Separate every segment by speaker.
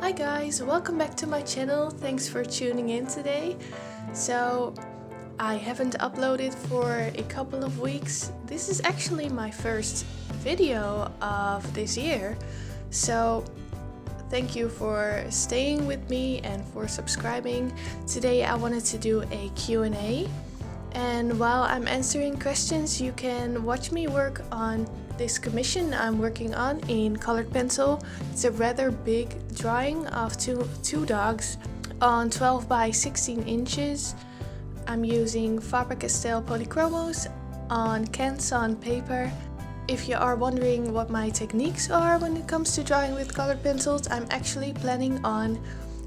Speaker 1: Hi guys, welcome back to my channel. Thanks for tuning in today. So I haven't uploaded for a couple of weeks. This is actually my first video of this year. So thank you for staying with me and for subscribing. Today I wanted to do a Q&A. And while I'm answering questions, you can watch me work on this commission I'm working on in colored pencil. It's a rather big drawing of two dogs on 12 by 16 inches. I'm using Faber Castell polychromos on Canson paper. If you are wondering what my techniques are when it comes to drawing with colored pencils, I'm actually planning on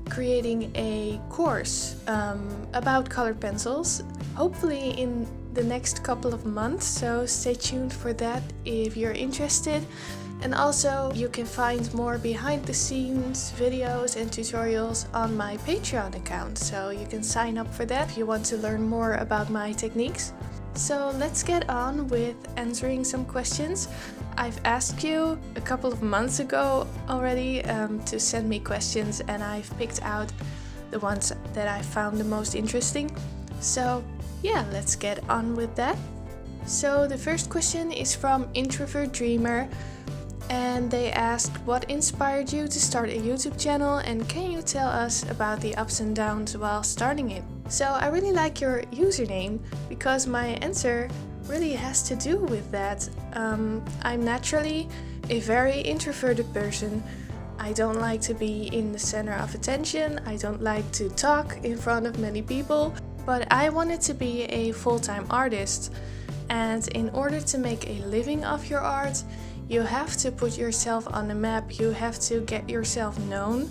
Speaker 1: creating a course about colored pencils, hopefully in the next couple of months, so stay tuned for that if you're interested. And also you can find more behind the scenes videos and tutorials on my Patreon account, so you can sign up for that if you want to learn more about my techniques. So let's get on with answering some questions. I've asked you a couple of months ago already to send me questions, and I've picked out the ones that I found the most interesting. So yeah, let's get on with that. So the first question is from Introvert Dreamer, and they asked, what inspired you to start a YouTube channel, and can you tell us about the ups and downs while starting it? So I really like your username because my answer really has to do with that. I'm naturally a very introverted person. I don't like to be in the center of attention. I don't like to talk in front of many people, but I wanted to be a full-time artist. And in order to make a living off your art, you have to put yourself on the map. You have to get yourself known.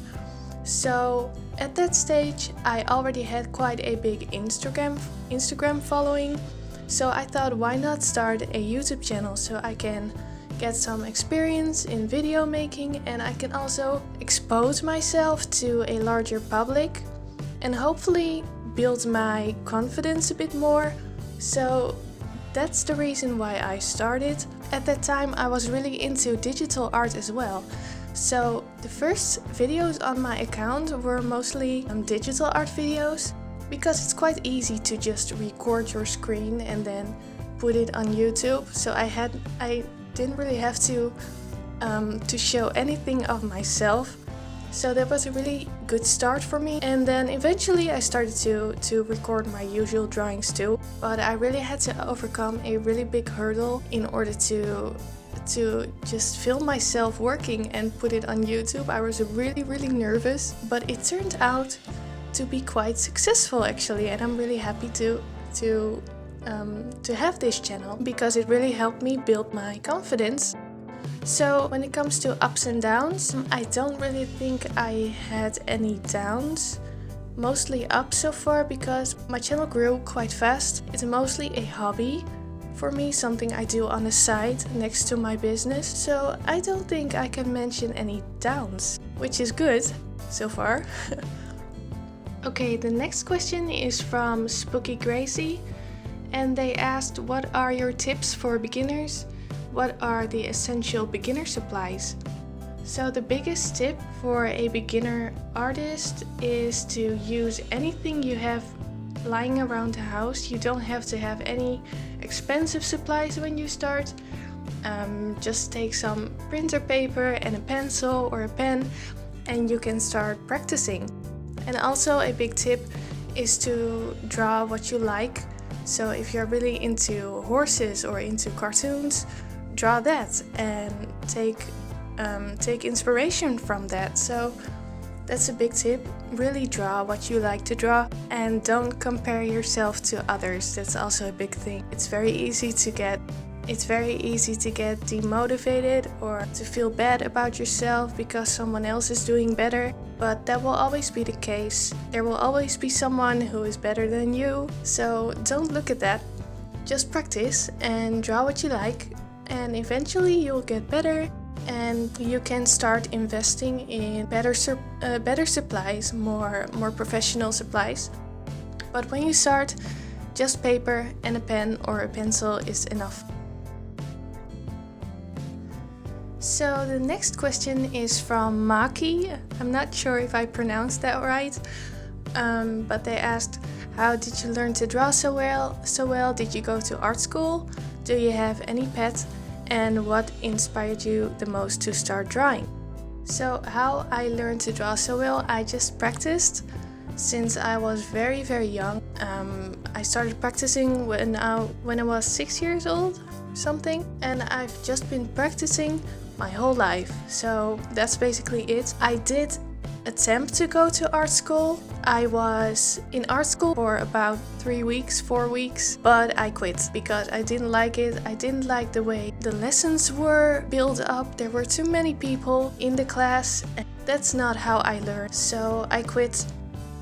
Speaker 1: So at that stage, I already had quite a big Instagram following. So I thought, why not start a YouTube channel so I can get some experience in video making, and I can also expose myself to a larger public and hopefully build my confidence a bit more. So that's the reason why I started. At that time I was really into digital art as well. So the first videos on my account were mostly digital art videos, because it's quite easy to just record your screen and then put it on YouTube. So I didn't really have to show anything of myself. So that was a really good start for me. And then eventually I started to record my usual drawings too. But I really had to overcome a really big hurdle in order to just film myself working and put it on YouTube. I was really nervous, but it turned out to be quite successful actually, and I'm really happy to have this channel because it really helped me build my confidence. So when it comes to ups and downs, I don't really think I had any downs. Mostly up so far because my channel grew quite fast. It's mostly a hobby for me, something I do on the side next to my business. So I don't think I can mention any downs, which is good so far. Okay, the next question is from Spooky Gracie, and they asked, what are your tips for beginners? What are the essential beginner supplies? So the biggest tip for a beginner artist is to use anything you have lying around the house. You don't have to have any expensive supplies when you start. Just take some printer paper and a pencil or a pen, and you can start practicing. And also a big tip is to draw what you like. So if you're really into horses or into cartoons, draw that and take inspiration from that. So that's a big tip. Really draw what you like to draw, and don't compare yourself to others. That's also a big thing. It's very easy to get demotivated or to feel bad about yourself because someone else is doing better, but that will always be the case. There will always be someone who is better than you, so don't look at that. Just practice and draw what you like, and eventually you'll get better and you can start investing in better supplies, more professional supplies. But when you start, just paper and a pen or a pencil is enough. So the next question is from Maki. I'm not sure if I pronounced that right, but they asked, how did you learn to draw so well? Did you go to art school? Do you have any pets? And what inspired you the most to start drawing? So how I learned to draw so well, I just practiced since I was very, very young. I started practicing when I was 6 years old, something, and I've just been practicing my whole life. So that's basically it. I did attempt to go to art school. I was in art school for about 4 weeks, but I quit because I didn't like it. I didn't like the way the lessons were built up. There were too many people in the class, and that's not how I learned. So I quit,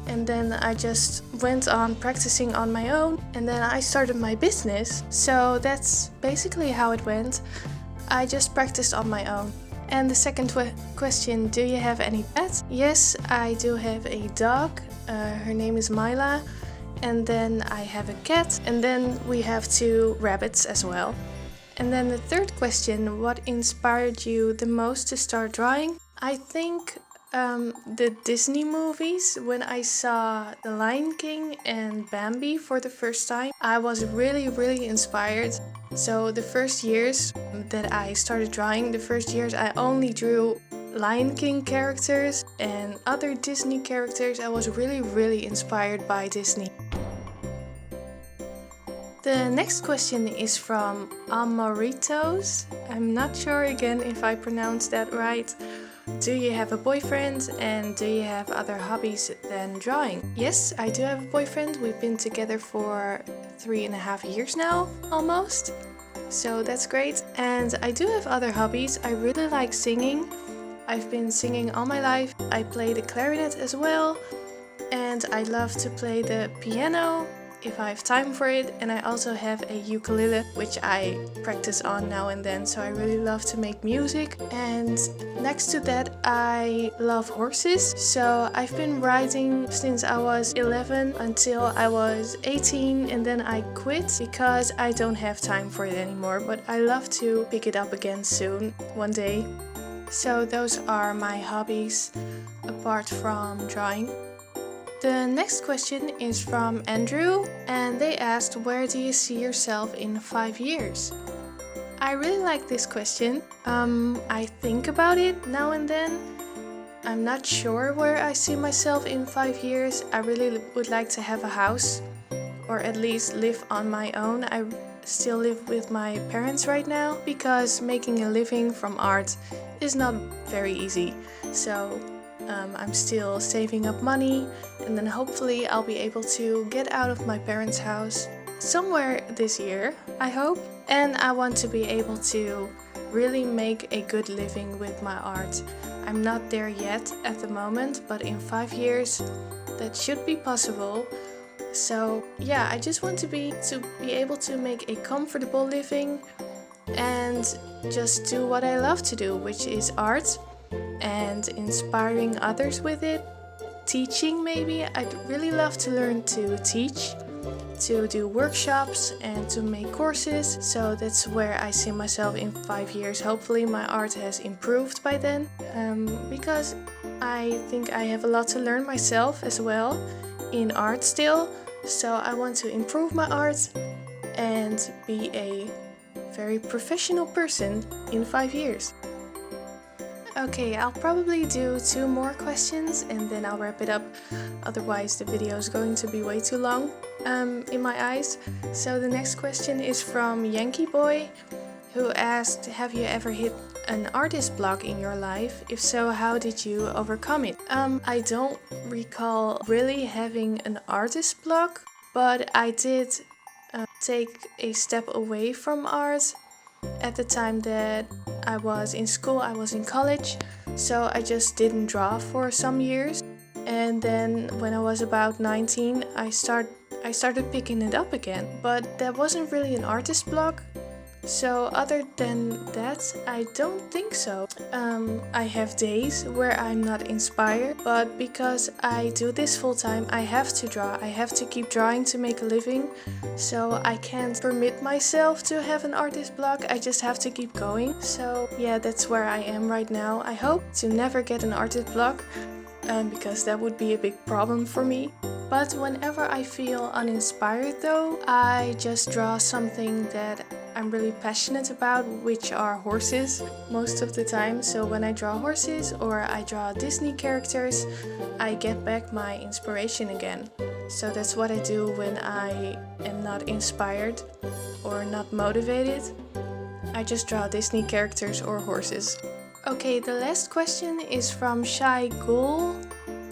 Speaker 1: and then I just went on practicing on my own, and then I started my business. So that's basically how it went. I just practiced on my own. And the second question, do you have any pets? Yes, I do have a dog. Her name is Myla. And then I have a cat. And then we have 2 rabbits as well. And then the third question, what inspired you the most to start drawing? I think the Disney movies. When I saw The Lion King and Bambi for the first time, I was really, really inspired. So the first years that I started drawing, I only drew Lion King characters and other Disney characters. I was really, really inspired by Disney. The next question is from Amoritos. I'm not sure again if I pronounced that right. Do you have a boyfriend, and do you have other hobbies than drawing? Yes, I do have a boyfriend. We've been together for 3.5 years now, almost. So that's great. And I do have other hobbies. I really like singing. I've been singing all my life. I play the clarinet as well. And I love to play the piano if I have time for it. And I also have a ukulele, which I practice on now and then. So I really love to make music. And next to that, I love horses. So I've been riding since I was 11 until I was 18, and then I quit because I don't have time for it anymore. But I love to pick it up again soon, one day. So those are my hobbies apart from drawing. The next question is from Andrew, and they asked, where do you see yourself in 5 years? I really like this question. I think about it now and then. I'm not sure where I see myself in 5 years. I really would like to have a house, or at least live on my own. I still live with my parents right now because making a living from art is not very easy. So I'm still saving up money, and then hopefully I'll be able to get out of my parents' house somewhere this year, I hope. And I want to be able to really make a good living with my art. I'm not there yet at the moment, but in 5 years that should be possible. So yeah, I just want to be able to make a comfortable living and just do what I love to do, which is art, and inspiring others with it. Teaching, maybe. I'd really love to learn to teach, to do workshops and to make courses. So that's where I see myself in 5 years. Hopefully my art has improved by then, because I think I have a lot to learn myself as well in art still. So I want to improve my art and be a very professional person in 5 years. Okay, I'll probably do 2 more questions and then I'll wrap it up. Otherwise the video is going to be way too long in my eyes. So the next question is from Yankee Boy, who asked, have you ever hit an artist block in your life? If so, how did you overcome it? I don't recall really having an artist block, but I did take a step away from art at the time that I was in school. I was in college, so I just didn't draw for some years. And then when I was about 19, I started picking it up again. But that wasn't really an artist block. So other than that, I don't think so. I have days where I'm not inspired, but because I do this full time, I have to draw. I have to keep drawing to make a living. So I can't permit myself to have an artist block. I just have to keep going. So yeah, that's where I am right now. I hope to never get an artist block, because that would be a big problem for me. But whenever I feel uninspired though, I just draw something that I'm really passionate about, which are horses most of the time. So when I draw horses or I draw Disney characters, I get back my inspiration again. So that's what I do when I am not inspired or not motivated. I just draw Disney characters or horses. Okay, the last question is from Shy Ghoul.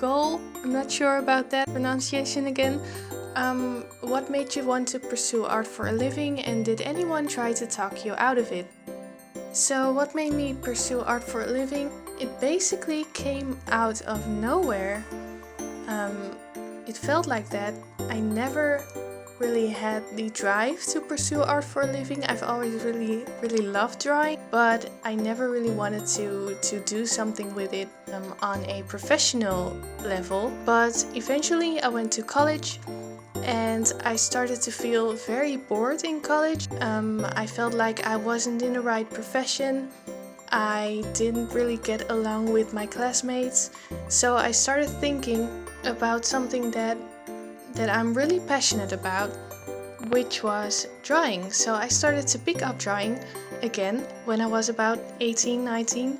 Speaker 1: I'm not sure about that pronunciation again. What made you want to pursue art for a living, and did anyone try to talk you out of it? So what made me pursue art for a living? It basically came out of nowhere. It felt like that. I never really had the drive to pursue art for a living. I've always really loved drawing, but I never really wanted to do something with it on a professional level. But eventually I went to college and I started to feel very bored in college. I felt like I wasn't in the right profession. I didn't really get along with my classmates. So I started thinking about something that I'm really passionate about, which was drawing. So I started to pick up drawing again when I was about 18, 19.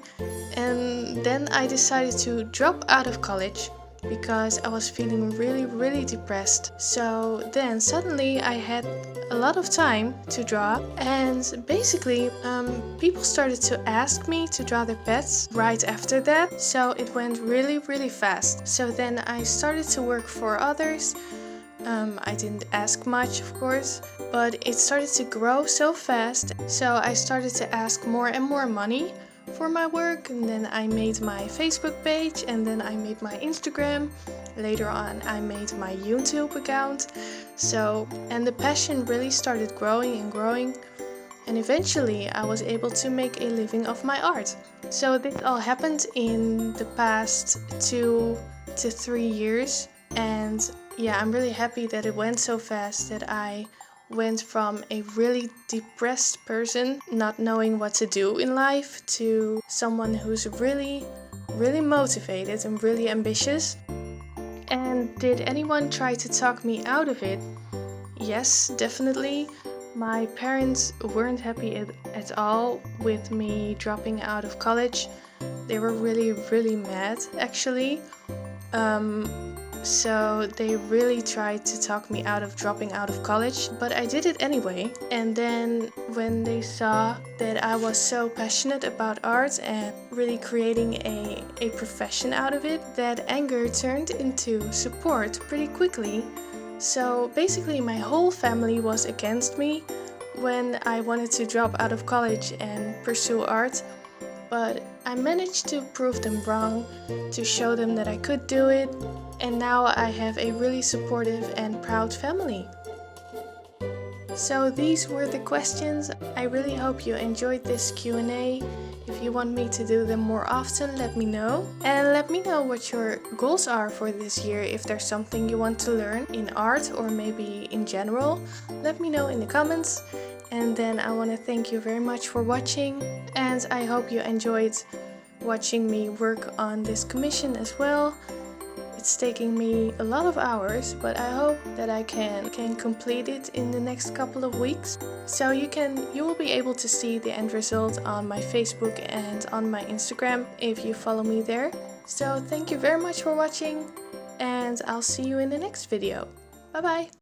Speaker 1: And then I decided to drop out of college because I was feeling really depressed. So then suddenly I had a lot of time to draw, and basically people started to ask me to draw their pets right after that. So it went really fast. So then I started to work for others. I didn't ask much, of course, but it started to grow so fast. So I started to ask more and more money for my work, and then I made my Facebook page, and then I made my Instagram. Later on I made my YouTube account. So, and the passion really started growing and growing, and eventually I was able to make a living of my art. So this all happened in the past 2 to 3 years, and yeah, I'm really happy that it went so fast, that I went from a really depressed person, not knowing what to do in life, to someone who's really motivated and really ambitious. And did anyone try to talk me out of it? Yes, definitely. My parents weren't happy at all with me dropping out of college. They were really mad, actually. So they really tried to talk me out of dropping out of college, but I did it anyway. And then when they saw that I was so passionate about art and really creating a profession out of it, that anger turned into support pretty quickly. So basically my whole family was against me when I wanted to drop out of college and pursue art. But I managed to prove them wrong, to show them that I could do it, and now I have a really supportive and proud family. So these were the questions. I really hope you enjoyed this Q&A. If you want me to do them more often, let me know. And let me know what your goals are for this year. If there's something you want to learn in art or maybe in general, let me know in the comments. And then I want to thank you very much for watching, and I hope you enjoyed watching me work on this commission as well. It's taking me a lot of hours, but I hope that I can complete it in the next couple of weeks. So you will be able to see the end result on my Facebook and on my Instagram if you follow me there. So thank you very much for watching, and I'll see you in the next video. Bye bye!